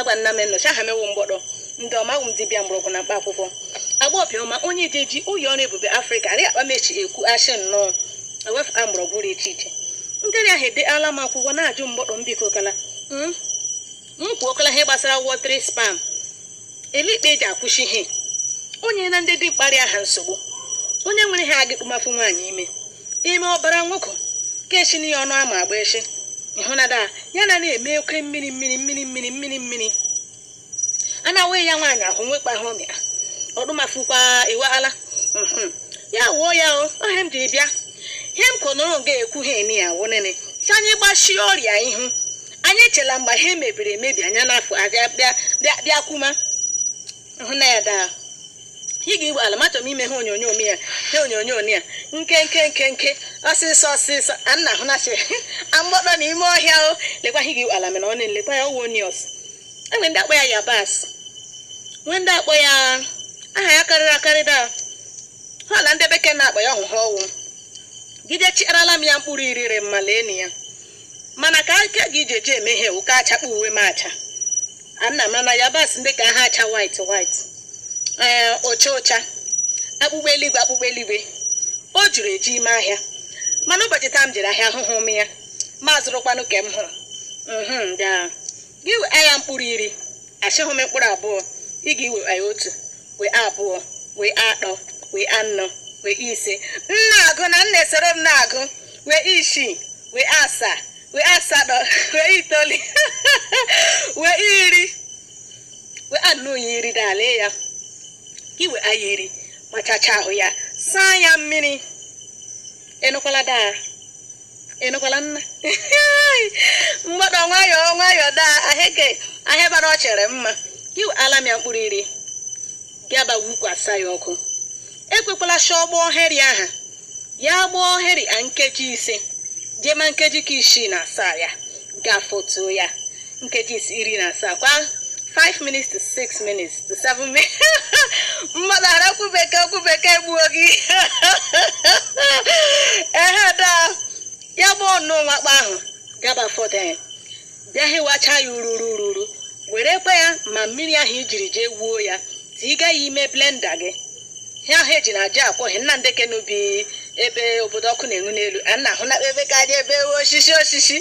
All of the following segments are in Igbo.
agwa nna m nnọchi aha mewo mgbọdọ ndị ọma wụ m dibịa mgbọrọgwụ na mkpa akwụkwọ agbọbịọma onye ideji ụyọ ọrụ ebube Afrịka arị akpa mechi ekwu asị nnọọ ewefụka mgbọrọgwụ dị iche iche ndị ahụ ede ala m akwụkwọ na-ajụ mgbọdọ mbiko kala kwuokala ihe gbasara wọtri spam elikpe eji akwụsị ihe onye na ndị dị mkparị aha nsogbu onye nwere ihe agịkpụmafụ nwaanyị ime ọbara nwoke kechi n'ihe ọnụ ama agba echi ịhụnada ya na-eme oke mmiri a na-awe ya nwaanyị ahụ nwekpa ahụ mịa ọdụmafụkwa iwe ala ya wuo ya ohe m ji bịa ihe m konụrụ ga-ekwu ha eni ya wụnene si anyị gbachie ọrịa ihu anyị echela mgbe ihe mebiri emebi anya n'afọ bịa kwuma hụ na ya daa ị ga-igwe ala machọm ime ha onyonyo m ya ha onyonyo ya nke ọsịsọ anna hụ na-achị amgbọdọ n'ime ọhịa lekwa ihe ga-igwe ala mere ọ na-elekwa ya ọwụ onios enwe ndị akpọ ya yabas nwee ndị akpọ ya aha ya karịrị akarị daa ha ala ndị bekee na-akpọ ya ọhụhụ ọwụ gide chiarala m ya mkpụrụ irire mma lee ya mana ka aka gị jeje emeghe ụka achakpa uwe m acha anna m na yabas ndị ka ha acha white ọcha akpụkpọ eluigwe o juru eji ime ahịa mana ụbọchị taa m jere ahịa ahụhụ m ya ma zụrụkwanụ ke m hụrụ gị wee ahịa mkpụrụ iri achịhụ m mkpụrụ abụọ ị ga-iwe ahịa otu wee abụọ wee atọ wee anọ wee ise nna agụ na nna esoro m na-agụ wee isii wee asaa wee asatọ wee itoolu wee iri wee anọ iri dalee ya iwe aya iri machacha ahụ ya saa ya mmiri enukwala daa enukwala nna mgbọdọ nwayọọ daa ahịa bara ọ chere mma iwe ala m ya mkpụrụ iri gaba wukwasa ya ọkụ ekwekwala shọgbọ oheri aha ya gbaa oheri a nkeji ise jema nkeji ka 67 ya gafotuo ya nkeji 17 kwa 5 minutes to 6 minutes to 7 minutes mmadụ ara okwu bekee gbuo gị da ya gbaa ọnụ nwakpa ahụ gaba foten bịa hewacha ya ururu werekwa ya ma mmiri ahụ ijiri jee wuo ya tiga ya ime blenda gị ihe ahụ eji na aja akwọghị nna ndeke n'ubi ebe obodo ọkụ na-enwu n'elu a na-ahụ na ebe ka aja ebe osisi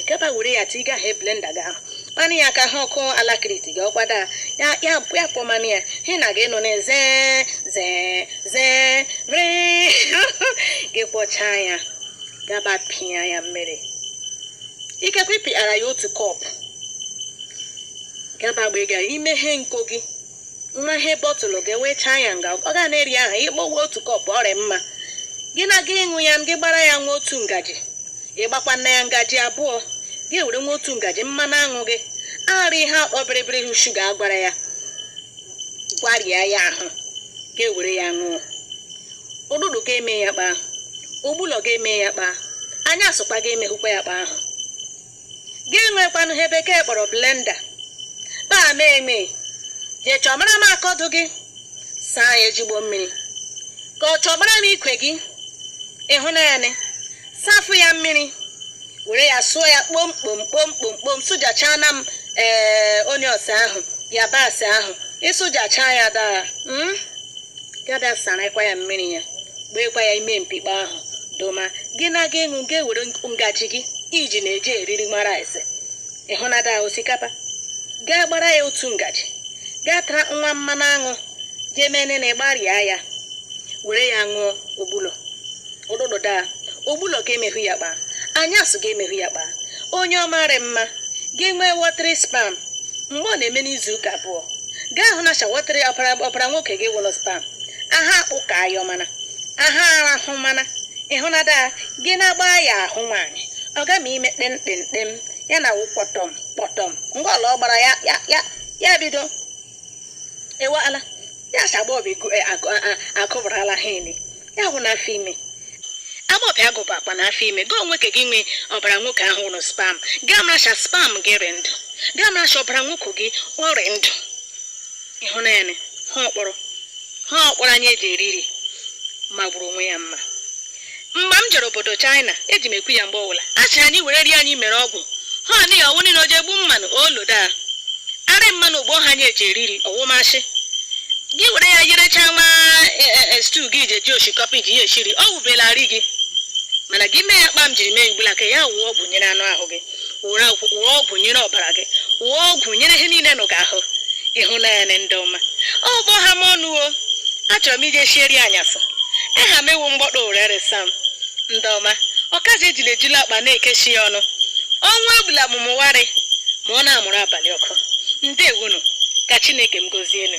gaba were ya tiga ha blenda gị ahụ manụ ya ka ha ọkụ alakiriti gị ọkwada ya pụọ manụ ya he na gị nọ na zee gị kpọchaa ya gaba pịa ya mmiri ikekwe ịpịara ya otu kọpụ gaba gbega imeghe nko gị nwa ihe bọtụlụ gị wechaa ya nga ọ ga na-eri aha ịgbawa otu kọpụ ọrịa mma gị na gị ịṅụ ya gị gbara ya nwa otu ngaji ịgbakwa na ya ngaji abụọ gị were nwa otu ngaji mmanụ aṅụ gị aghara ihe akpọ bịrịbịrị shuga agwara ya gwarịa ya ahụ gị were ya ṅụọ ụdụdụ ga-eme ya kpaa ụgbụlọ ga-eme ya kpaa anya asụkwa ga-emeghụkwa ya kpaa ahụ gị nwekwanụ ihe bekee kpọrọ blenda kpaa mee jee chọbara m akọdụ gị saa ya ezigbo mmiri ka ọ chọbara m ikwe gị ịhụnanya safụ ya mmiri were ya sụọ ya kpomkpom sụjachaa na m onions ahụ yabasị ahụ ịsụjachaa ya daa gada sarakwa ya mmiri ya gbeekwa ya ime mpikpe ahụ doma gị na gị ịṅụ gị were ngaji gị iji na-eji eriri mara ise ịhụnada osikapa gaa gbara ya otu ngaji gaa tara nwa mmanụ aṅụ jee mene na ịgbarịa ya were ya ṅụọ ogbulo ụdụdụ daa ogbulo ga-emehụ ya kpaa anyasụ ga-emehụ ya kpaa onye ọmarị mma gị nwee wọtri spam mgbe ọ na-eme n'izu ụka abụọ gaa hụ na shawọtri ọbara nwoke gị wụlọ spam aha akpụ ka ayọ mana aha arahụ mana ịhụnada gị na-agba ya ahụ nwaanyị ọ ga ma ime kpemkpemkpem ya na wụ kpọtọm ngọọla ọ gbara ya bido ewala ya shagbobi agụbarala ha ele ya hụ n'afọ ime agbọbịa agụba akpa n'afọ ime gị onwe ka gị nwee ọbara nwoke ahụ ụlọ spam gaa marasha spam gị rị ndụ gaa marasha ọbara nwoke gị ọrị ndụ ịhụnanya ha ọkpọrọ anyị eji eriri ma gburu onwe ya mma mgbe m jere obodo China eji m ekwu ya mgbe ọbụla a sị anyị were ri anyị mere ọgwụ ha n'ihi ọwụ niile oje gbu mmanụ oloda eji eriri ọwụmasị gị were ya yerecha nwa stew gị je ji osikapa iji ya eshiri ọ wụbelarị gị mana gị mee ya kpam jiri mee igbula ka ya wụọ ọgwụ nyere anụ ahụ gị wụọ ọgwụ nyere ọbara gị wụọ ọgwụ nyere ihe niile nụ ga-ahụ ịhụnanya ndị ọma ọgbọ ha m ọnụ o achọrọ m ije shieri anyasị eha m ewu mgbọdọ orere sam ndị ọma ọkazi ejila ejula akpa na-ekeshi ya ọnụ ọnwa ebula mụmụwarị ma ọ na-amụrụ abalị ọkụ ndewonu ka Chineke m gozienu.